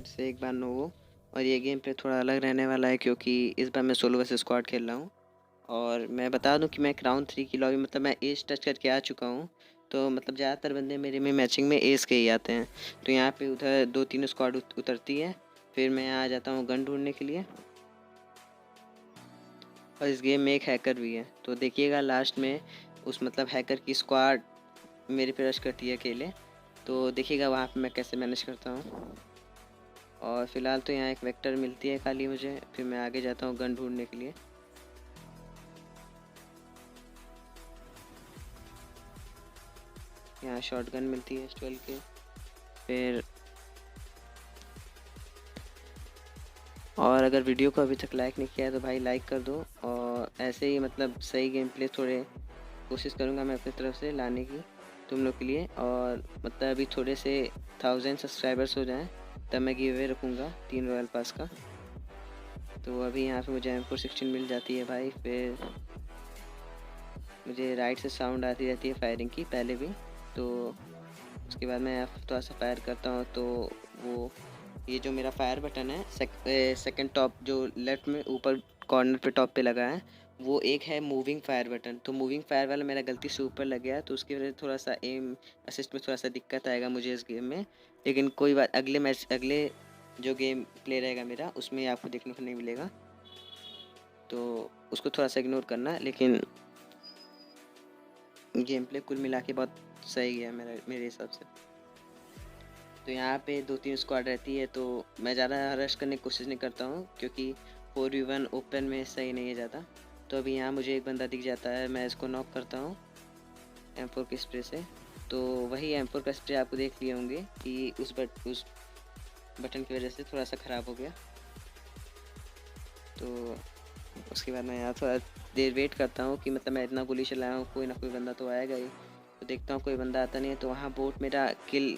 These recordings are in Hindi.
से एक बार नोवो। और ये गेम प्ले थोड़ा अलग रहने वाला है क्योंकि इस बार मैं सोलो वर्सेस स्क्वाड खेल रहा हूँ। और मैं बता दूं कि मैं राउंड 3 की लॉबी मतलब मैं एज टच करके आ चुका हूँ। तो मतलब ज़्यादातर बंदे मेरे में मैचिंग में एज के ही आते हैं। तो यहाँ पे उधर 2-3 स्क्वाड उतरती है, फिर मैं आ जाता हूँ गन ढूंढने के लिए। और इस गेम में एक हैकर भी है, तो देखिएगा लास्ट में उस मतलब हैकर की स्क्वाड मेरे पे रश करती है अकेले। तो देखिएगा वहाँ पे मैं कैसे मैनेज करता हूँ। और फिलहाल तो यहाँ एक वेक्टर मिलती है खाली मुझे, फिर मैं आगे जाता हूँ गन ढूंढने के लिए। यहाँ शॉटगन मिलती है 12 के। फिर और अगर वीडियो को अभी तक लाइक नहीं किया है तो भाई लाइक कर दो। और ऐसे ही मतलब सही गेम प्ले थोड़े कोशिश करूँगा मैं अपनी तरफ से लाने की तुम लोग के लिए। और मतलब अभी थोड़े से 1000 सब्सक्राइबर्स हो जाएं तब मैं गिव अवे रखूँगा 3 रॉयल पास का। तो अभी यहाँ पे मुझे M416 मिल जाती है भाई। फिर मुझे राइट से साउंड आती रहती है फायरिंग की पहले भी। तो उसके बाद मैं थोड़ा सा फायर करता हूँ तो वो ये जो मेरा फायर बटन है सेकंड टॉप जो लेफ्ट में ऊपर कॉर्नर पे टॉप पे लगा है, वो एक है मूविंग फायर बटन। तो मूविंग फायर वाला मेरा गलती से ऊपर लग गया, तो उसकी वजह से थोड़ा सा एम असिस्ट में थोड़ा सा दिक्कत आएगा मुझे इस गेम में। लेकिन कोई बात, अगले जो गेम प्ले रहेगा मेरा उसमें आपको देखने को नहीं मिलेगा, तो उसको थोड़ा सा इग्नोर करना। लेकिन गेम प्ले कुल मिला के बहुत सही है मेरे हिसाब से। तो यहाँ पे 2-3 स्क्वाड रहती है, तो मैं ज़्यादा रश करने की कोशिश नहीं करता हूँ क्योंकि 4v1 ओपन में सही नहीं है ज़्यादा। तो अभी यहाँ मुझे एक बंदा दिख जाता है, मैं इसको नॉक करता हूँ M4 के स्प्रे से। तो वही M4 का स्प्रे आपको देख लिए होंगे कि उस बटन की वजह से थोड़ा सा ख़राब हो गया। तो उसके बाद मैं यहाँ थोड़ा देर वेट करता हूँ कि मतलब मैं इतना गोली चलाया हूँ, कोई ना कोई बंदा तो आएगा ही। तो देखता हूँ कोई बंदा आता नहीं है, तो वहाँ बोट मेरा किल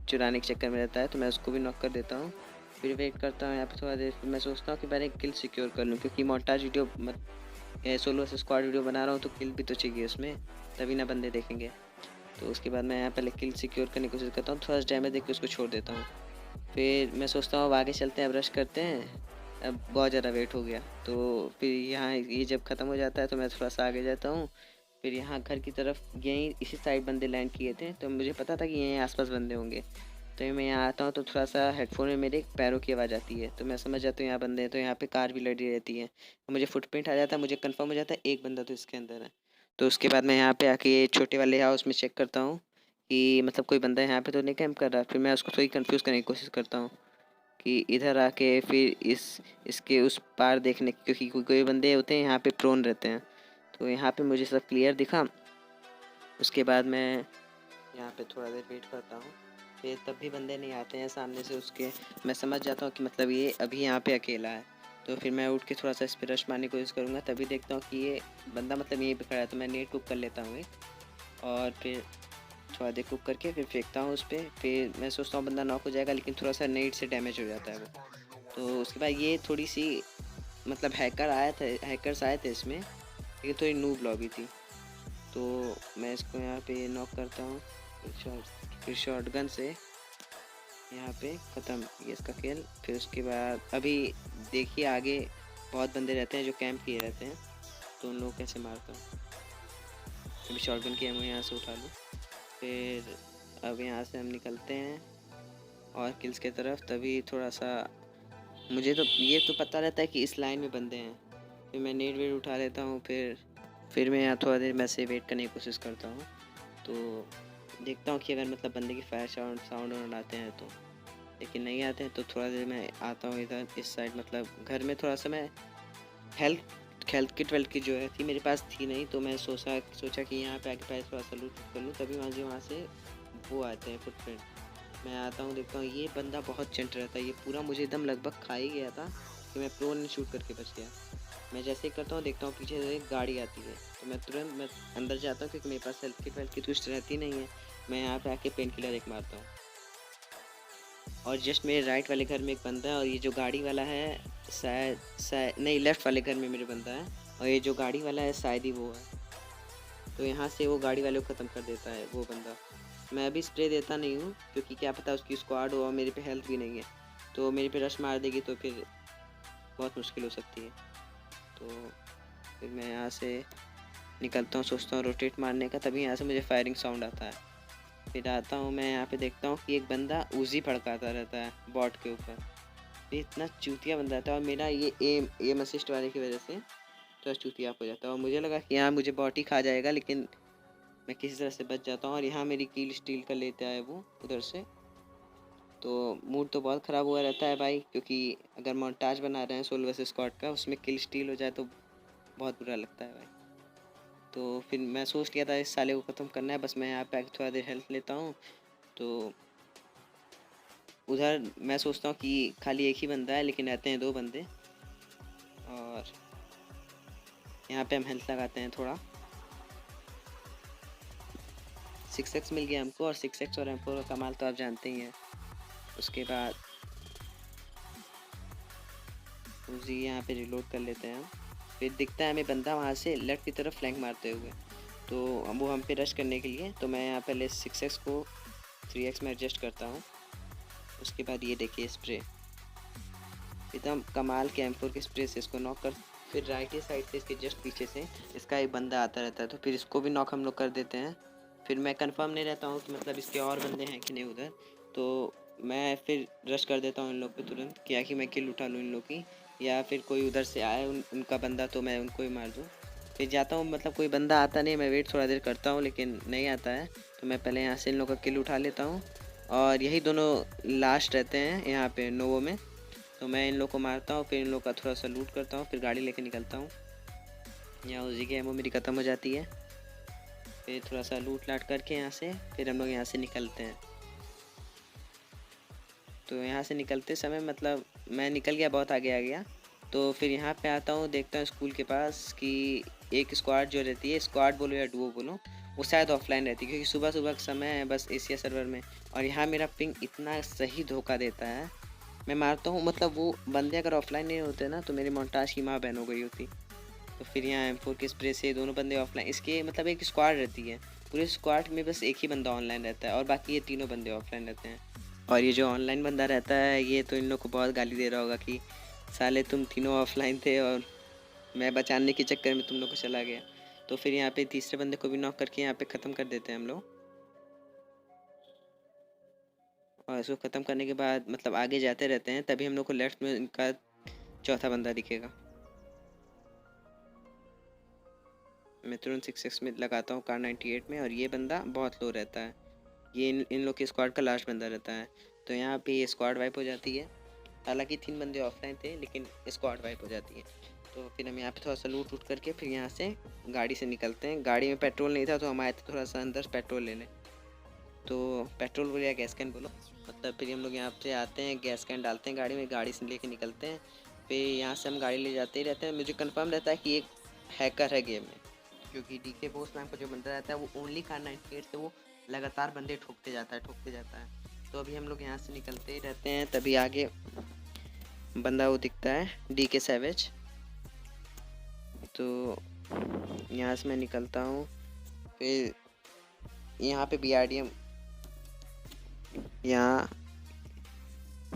चुराने के चक्कर में रहता है, तो मैं उसको भी नॉक कर देता हूँ। फिर वेट करता हूँ यहाँ पे थोड़ा देर, फिर मैं सोचता हूँ कि पहले किल सिक्योर कर लूँ क्योंकि montage video solo versus squad video बना रहा हूँ, तो किल भी तो चाहिए उसमें, तभी ना बंदे देखेंगे। तो उसके बाद मैं यहाँ पहले किल सिक्योर करने की कोशिश करता हूँ, थोड़ा सा डैमेज देख के उसको छोड़ देता हूँ। फिर मैं सोचता हूँ अब आगे चलते हैं, अब रश करते हैं। अब बहुत ज़्यादा वेट हो गया, तो फिर यहाँ ये जब ख़त्म हो जाता है तो मैं थोड़ा सा आगे जाता हूँ। फिर यहाँ घर की तरफ यहीं इसी साइड बंदे लैंड किए थे, तो मुझे पता था कि यहीं आसपास बंदे होंगे। तो मैं यहाँ आता हूँ तो थोड़ा सा हेडफोन में मेरे पैरों की आवाज़ आती है, तो मैं समझ जाता हूँ यहाँ बंदे हैं। तो यहाँ पे कार भी लड़ी रहती है, तो मुझे फुटप्रिंट आ जाता है, मुझे कंफर्म हो जाता है एक बंदा तो इसके अंदर है। तो उसके बाद मैं यहाँ पे आके ये छोटे वाले हाउस में चेक करता हूँ कि मतलब कोई बंदा यहाँ पे तो नहीं कैंप कर रहा। फिर मैं उसको थोड़ी कंफ्यूज करने की कोशिश करता हूँ कि इधर आके फिर इसके उस पार देखने, क्योंकि कोई बंदे होते हैं यहाँ पे प्रोन रहते हैं। तो यहाँ पे मुझे सब क्लियर दिखा। उसके बाद मैं यहाँ पे थोड़ा देर वेट करता हूँ, फिर तब भी बंदे नहीं आते हैं सामने से उसके। मैं समझ जाता हूँ कि मतलब ये अभी यहाँ पे अकेला है। तो फिर मैं उठ के थोड़ा सा इस पर रश मारने की कोशिश करूँगा, तभी देखता हूँ कि ये बंदा मतलब यहीं पे खड़ा है। तो मैं नेट कुक कर लेता हूँ और फिर थोड़ा देर कुक करके फिर फेंकता हूँ उस पर। फिर मैं सोचता हूँ बंदा नॉक हो जाएगा, लेकिन थोड़ा सा नेट से डैमेज हो जाता है वो। तो उसके बाद ये थोड़ी सी मतलब हैकर्स आए थे इसमें, लेकिन थोड़ी नूब लॉबी थी। तो मैं इसको यहाँ पे नॉक करता हूँ, फिर शॉटगन से यहाँ पे ख़त्म ये इसका खेल। फिर उसके बाद अभी देखिए आगे बहुत बंदे रहते हैं जो कैंप किए रहते हैं, तो उन लोग कैसे मारता हूँ। अभी शॉटगन की एमो यहाँ से उठा लूँ। फिर अब यहाँ से हम निकलते हैं और किल्स की तरफ। तभी थोड़ा सा मुझे तो ये तो पता रहता है कि इस लाइन में बंदे हैं, फिर मैं नेट वेट उठा लेता हूँ। फिर मैं यहाँ थोड़ा देर मैं से वेट करने की कोशिश करता हूँ, तो देखता हूँ कि अगर मतलब बंदे की फायर साउंड आते हैं तो, लेकिन नहीं आते हैं तो थोड़ा देर मैं आता हूँ इधर इस साइड। मतलब घर में थोड़ा सा मैं हेल्थ किट जो है थी मेरे पास थी नहीं, तो मैं सोचा कि यहाँ पे आके पहले थोड़ा सा लूट कर लूँ। तभी वहाँ से वो आते हैं फुटप्रिंट। मैं आता हूँ, देखता हूँ ये बंदा बहुत चंट रहता है, ये पूरा मुझे एकदम लगभग खा ही गया था कि मैं प्रो ने शूट करके बच गया। मैं जैसे ही करता हूँ देखता हूँ पीछे से एक गाड़ी आती है, तो मैं तुरंत मैं अंदर जाता हूँ क्योंकि मेरे पास हेल्थ किट कुछ रहती नहीं है। मैं यहाँ पे आके पेन किलर एक मारता हूँ, और जस्ट मेरे राइट वाले घर में एक बंदा है, और ये जो गाड़ी वाला है शायद नहीं, लेफ़्ट वाले घर में मेरे बंदा है, और ये जो गाड़ी वाला है शायद ही वो है। तो यहाँ से वो गाड़ी वाले को ख़त्म कर देता है वो बंदा। मैं अभी स्प्रे देता नहीं हूँ क्योंकि क्या पता उसकी स्क्वाड हो और मेरे पे हेल्थ भी नहीं है। तो मेरे पे रश मार देगी तो फिर बहुत मुश्किल हो सकती है। तो फिर मैं यहाँ से निकलता हूँ, सोचता हूँ रोटेट मारने का, तभी यहाँ से मुझे फायरिंग साउंड आता है। फिर आता हूँ मैं यहाँ पे, देखता हूँ कि एक बंदा उजी भड़काता रहता है बॉट के ऊपर। ये इतना चूतिया बंदा था, और मेरा ये एम असिस्ट वाले की वजह से तो चूतिया हो जाता है। और मुझे लगा कि यहाँ मुझे बॉट ही खा जाएगा, लेकिन मैं किसी तरह से बच जाता हूँ और यहाँ मेरी कील स्टील कर लेता है वो उधर से। तो मूड तो बहुत ख़राब हुआ रहता है भाई, क्योंकि अगर मोन्टाज बना रहे हैं सोलो वर्सेस स्क्वाड का, उसमें किल स्टील हो जाए तो बहुत बुरा लगता है भाई। तो फिर मैं सोच लिया था इस साले को ख़त्म करना है, बस मैं यहाँ पे थोड़ा देर हेल्थ लेता हूँ। तो उधर मैं सोचता हूँ कि खाली एक ही बंदा है, लेकिन रहते हैं 2 बंदे। और यहाँ पे हम हेल्थ लगाते हैं थोड़ा। 6x मिल गया हमको, और 6x और M4 का कमाल तो आप जानते ही हैं। उसके बाद उसी यहाँ पे रिलोड कर लेते हैं हम। फिर दिखता है हमें बंदा वहाँ से लेफ्ट की तरफ फ्लैंक मारते हुए, तो वो हम पे रश करने के लिए। तो मैं यहाँ पहले 6x को 3x में एडजस्ट करता हूँ। उसके बाद ये देखिए स्प्रे, एकदम कमाल के M4 के स्प्रे से इसको नॉक कर। फिर राइट ही साइड से इसके जस्ट पीछे से इसका एक बंदा आता रहता है, तो फिर इसको भी नॉक हम लोग कर देते हैं। फिर मैं कंफर्म नहीं रहता हूँ कि मतलब इसके और बंदे हैं कि नहीं उधर, तो मैं फिर रश कर देता हूँ इन लोग पे तुरंत, क्या कि मैं किल उठा लूँ इन लोग की, या फिर कोई उधर से आए उनका बंदा तो मैं उनको ही मार दूँ। फिर जाता हूँ, मतलब कोई बंदा आता नहीं, मैं वेट थोड़ा देर करता हूँ, लेकिन नहीं आता है, तो मैं पहले यहाँ से इन लोग का किल उठा लेता हूँ। और यही दोनों लास्ट रहते हैं यहाँ पे नोवो में, तो मैं इन लोग को मारता हूँ, फिर इन लोग का थोड़ा सा लूट करता हूँ, फिर गाड़ी लेके निकलता हूँ। यहाँ उसी की एमो मेरी ख़त्म हो जाती है। फिर थोड़ा सा लूट लाट करके यहाँ से फिर हम लोग यहाँ से निकलते हैं। तो यहाँ से निकलते समय मतलब मैं निकल गया, बहुत आगे आ गया। तो फिर यहाँ पे आता हूँ, देखता हूँ स्कूल के पास कि एक स्क्वाड जो रहती है, स्क्वाड बोलो या डुओ बोलो, वो शायद ऑफलाइन रहती है, क्योंकि सुबह सुबह का समय है बस एशिया सर्वर में। और यहाँ मेरा पिंग इतना सही धोखा देता है, मैं मारता हूँ, मतलब वो बंदे अगर ऑफलाइन नहीं होते ना तो मेरे मोन्टाज की माँ बहन हो गई होती। तो फिर यहाँ M4 के स्प्रे से दोनों बंदे ऑफलाइन, इसके मतलब एक स्क्वाड रहती है, पूरे स्क्वाड में बस एक ही बंदा ऑनलाइन रहता है, और बाकी ये तीनों बंदे ऑफलाइन रहते हैं। और ये जो ऑनलाइन बंदा रहता है, ये तो इन लोग को बहुत गाली दे रहा होगा कि साले तुम तीनों ऑफलाइन थे और मैं बचाने के चक्कर में तुम लोग को चला गया। तो फिर यहाँ पे तीसरे बंदे को भी नॉक करके यहाँ पे ख़त्म कर देते हैं हम लोग। और इसको ख़त्म करने के बाद मतलब आगे जाते रहते हैं, तभी हम लोग को लेफ्ट में इनका चौथा बंदा दिखेगा। मैं तुरंत 6x में लगाता हूँ कार 98 में, और ये बंदा बहुत लो रहता है, ये इन लोग के स्क्वाड का लास्ट बंदा रहता है। तो यहाँ पे ये स्क्वाड वाइप हो जाती है, हालांकि 3 बंदे ऑफलाइन थे, लेकिन स्क्वाड वाइप हो जाती है। तो फिर हम यहाँ पे थोड़ा सा लूट उठ करके फिर यहाँ से गाड़ी से निकलते हैं। गाड़ी में पेट्रोल नहीं था, तो हम आए थे थोड़ा सा अंदर पेट्रोल लेने। तो पेट्रोल बोलो या गैस कैन बोलो, मतलब फिर हम लोग यहाँ पे आते हैं, गैस कैन डालते हैं गाड़ी में, गाड़ी से लेके निकलते हैं। फिर यहाँ से हम गाड़ी ले जाते ही रहते हैं। मुझे कंफर्म रहता है कि एक हैकर है गेम में, क्योंकि डीके बोस नाम का जो बंदा रहता है वो ओनली कार 98 से वो लगातार बंदे ठोकते जाता है। तो अभी हम लोग यहाँ से निकलते ही रहते हैं, तभी आगे बंदा वो दिखता है, डीके सैवेज। तो यहाँ से मैं निकलता हूँ, फिर यहाँ पे BRDM, यहाँ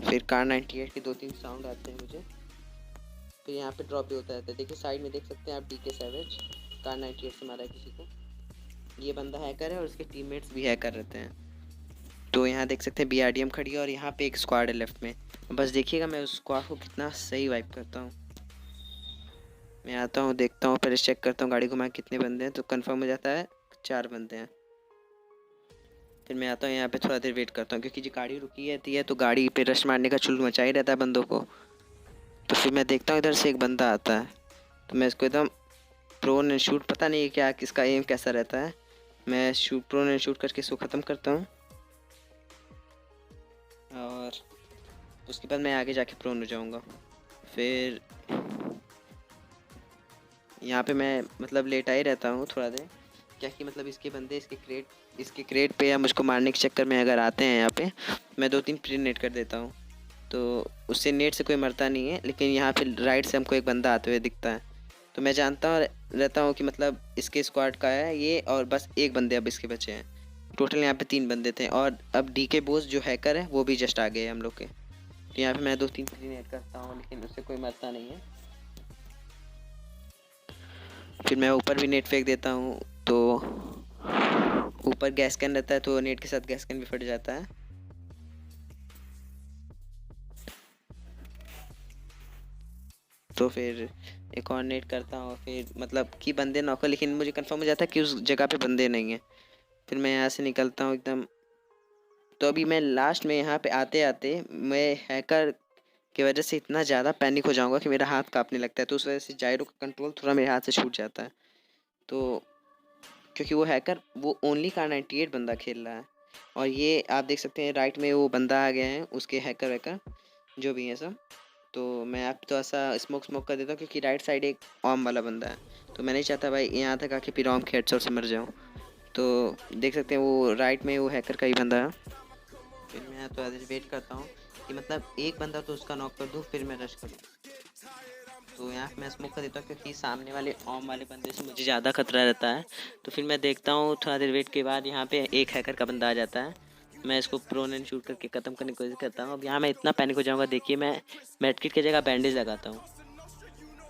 फिर कार 98 के 2-3 साउंड आते हैं मुझे। फिर यहाँ पे ड्रॉप भी होता रहता है, देखिए साइड में देख सकते हैं आप, डीके सैवेज कार 98 से मारा है किसी को। ये बंदा हैकर है और उसके टीममेट्स भी हैकर रहते हैं। तो यहाँ देख सकते हैं BRDM खड़ी है, और यहाँ पे एक स्क्वाड है लेफ्ट में। बस देखिएगा मैं उस स्क्वाड को कितना सही वाइप करता हूँ। मैं आता हूँ, देखता हूँ, पहले चेक करता हूँ गाड़ी घुमा कितने बंदे हैं, तो कंफर्म हो जाता है 4 बंदे हैं। फिर मैं आता हूँ यहाँ पे थोड़ा देर वेट करता हूँ, क्योंकि जो गाड़ी रुकी रहती है तो गाड़ी पे रश मारने का चुल मचा ही रहता है बंदों को। तो फिर मैं देखता हूँ इधर से एक बंदा आता है, तो मैं इसको एकदम प्रोन एंड शूट, पता नहीं क्या किसका एम कैसा रहता है, मैं प्रोन एंड शूट करके इसको ख़त्म करता हूँ। और उसके बाद मैं आगे जाके प्रोन हो जाऊँगा। फिर यहाँ पे मैं मतलब लेटा ही रहता हूँ थोड़ा देर, क्या कि मतलब इसके बंदे इसके क्रेट पे या मुझको मारने के चक्कर में अगर आते हैं यहाँ पे, मैं 2-3 प्री नेट कर देता हूँ, तो उससे नेट से कोई मरता नहीं है। लेकिन यहाँ पे राइट से हमको एक बंदा आते हुए दिखता है, तो मैं जानता रहता हूँ कि मतलब इसके स्क्वाड का है ये, और बस एक बंदे अब इसके बचे हैं। टोटल यहाँ पे 3 बंदे थे, और अब डीके बोस जो हैकर है वो भी जस्ट आ गए हम लोग के। तो यहाँ पे मैं 2-3 ग्रेनेड करता हूँ, लेकिन उससे कोई मरता नहीं है। फिर मैं ऊपर भी नेट फेंक देता हूँ, तो ऊपर गैस कैन रहता है, तो नेट के साथ गैस कैन भी फट जाता है। तो फिर एक और नेट करता हूँ, फिर मतलब कि बंदे नॉक, लेकिन मुझे कंफर्म हो जाता है कि उस जगह पे बंदे नहीं हैं। फिर मैं यहाँ से निकलता हूँ एकदम। तो अभी मैं लास्ट में यहाँ पे आते आते मैं हैकर की वजह से इतना ज़्यादा पैनिक हो जाऊँगा कि मेरा हाथ कांपने लगता है। तो उस वजह से जायरो का कंट्रोल थोड़ा मेरे हाथ से छूट जाता है। तो क्योंकि वो हैकर वो ओनली कार 98 बंदा खेल रहा है, और ये आप देख सकते हैं राइट में वो बंदा आ गया है, उसके हैकर वैकर जो भी है सब। तो मैं आप तो ऐसा स्मोक कर देता हूँ, क्योंकि राइट साइड एक ऑम वाला बंदा है, तो मैं नहीं चाहता भाई यहाँ तक आके फिर ऑम के हेडशॉट से मर जाऊँ। तो देख सकते हैं वो राइट में वो हैकर का ही बंदा है। फिर मैं तो वेट करता हूँ कि मतलब एक बंदा तो उसका नॉक कर दूँ, फिर मैं रश करूँ। तो यहाँ पे मैं स्मोक कर देता हूँ, क्योंकि सामने वाले ऑम वाले बंदे से मुझे ज़्यादा खतरा रहता है। तो फिर मैं देखता हूँ थोड़ा देर वेट के बाद यहाँ पे एक हैकर का बंदा आ जाता है। मैं इसको प्रोन एंड शूट करके ख़त्म करने की कोशिश करता हूँ। अब यहाँ मैं इतना पैनिक हो जाऊँगा, देखिए मैं मेडकिट की जगह बैंडेज लगाता हूँ।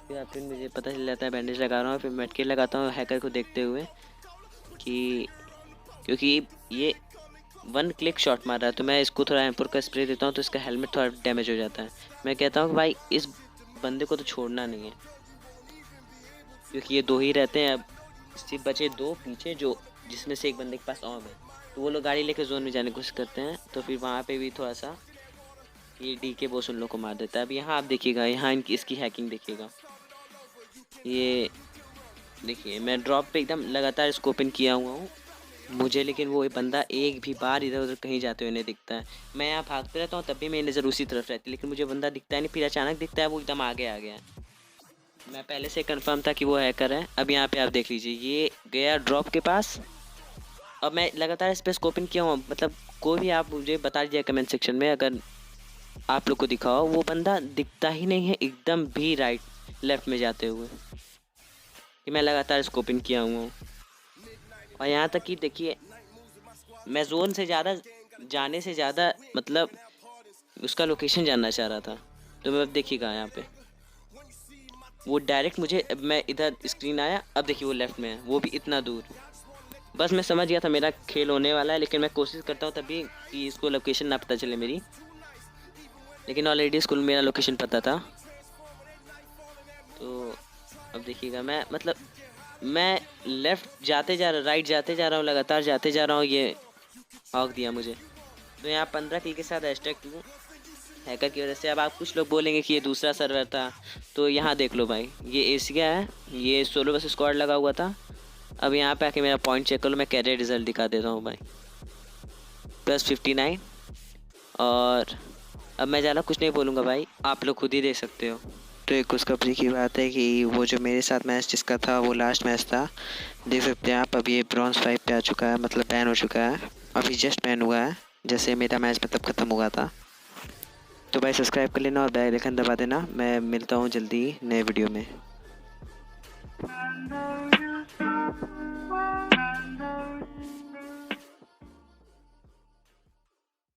फिर मुझे पता चल जाता है बैंडेज लगा रहा हूँ, फिर मेडकिट लगाता हूँ हैकर को देखते हुए कि क्योंकि ये 1 क्लिक शॉट मार रहा है, तो मैं इसको थोड़ा एम्पोर का स्प्रे देता हूँ, तो इसका हेलमेट थोड़ा डैमेज हो जाता है। मैं कहता हूँ कि भाई इस बंदे को तो छोड़ना नहीं है, क्योंकि ये 2 ही रहते हैं। अब सिर्फ बचे 2 पीछे, जो जिसमें से एक बंदे के पास ऑम है। तो वो लोग गाड़ी लेकर जोन में जाने की कोशिश करते हैं, तो फिर वहाँ पे भी थोड़ा सा ये डी के बॉस उन लोग को मार देता है। अब यहाँ आप देखिएगा, यहाँ इनकी इसकी हैकिंग देखिएगा। ये देखिए मैं ड्रॉप पे एकदम लगातार स्कोपिंग किया हुआ हूँ मुझे, लेकिन वो बंदा एक भी बार इधर उधर कहीं जाते हुए नहीं दिखता है। मैं यहाँ भागते रहता हूँ, तब भी मेरी नज़र उसी तरफ रहती है, लेकिन मुझे बंदा दिखता है नहीं। फिर अचानक दिखता है, वो एकदम आगे आ गया है। मैं पहले से कंफर्म था कि वो हैकर है। अब यहाँ पे आप देख लीजिए, ये गया ड्रॉप के पास। अब मैं लगातार इस पर स्कोपिंग किया हूँ, मतलब कोई भी आप मुझे बता दीजिए कमेंट सेक्शन में, अगर आप लोग को दिखा हो। वो बंदा दिखता ही नहीं है, एकदम भी राइट लेफ्ट में जाते हुए। कि मैं लगातार स्कोपिंग किया हूँ, और यहाँ तक कि देखिए मैं जोन से ज़्यादा जाने से ज़्यादा मतलब उसका लोकेशन जानना चाह रहा था। तो मैं अब देखिएगा यहाँ पे वो डायरेक्ट मुझे, मैं इधर स्क्रीन आया, अब देखिए वो लेफ्ट में है, वो भी इतना दूर। बस मैं समझ गया था मेरा खेल होने वाला है, लेकिन मैं कोशिश करता हूँ तभी कि इसको लोकेशन ना पता चले मेरी, लेकिन ऑलरेडी इसको मेरा लोकेशन पता था। तो अब देखिएगा मैं मतलब मैं लेफ़्ट जाते जा रहा, राइट जाते जा रहा हूँ, लगातार जाते जा रहा हूँ। ये हॉक दिया मुझे। तो यहाँ 15 किल के साथ #2 हैकर की वजह से। अब आप कुछ लोग बोलेंगे कि ये दूसरा सर्वर था, तो यहाँ देख लो भाई, ये एशिया है, ये सोलो वर्सेस स्क्वाड लगा हुआ था। अब यहाँ पे आके मेरा पॉइंट चेक कर लो, मैं कैरियर रिजल्ट दिखा देता हूँ भाई, +59। और अब मैं ज़्यादा कुछ नहीं बोलूँगा भाई, आप लोग खुद ही देख सकते हो। तो एक खुशखबरी की बात है कि वो जो मेरे साथ मैच जिसका था, वो लास्ट मैच था, देख सकते हैं आप। अब ये ब्रॉन्ज 5 पे आ चुका है, मतलब बैन हो चुका है, अभी जस्ट बैन हुआ है, जैसे मेरा मैच मतलब ख़त्म हुआ था। तो भाई सब्सक्राइब कर लेना और बेल आइकन दबा देना। मैं मिलता हूँ जल्दी नए वीडियो में।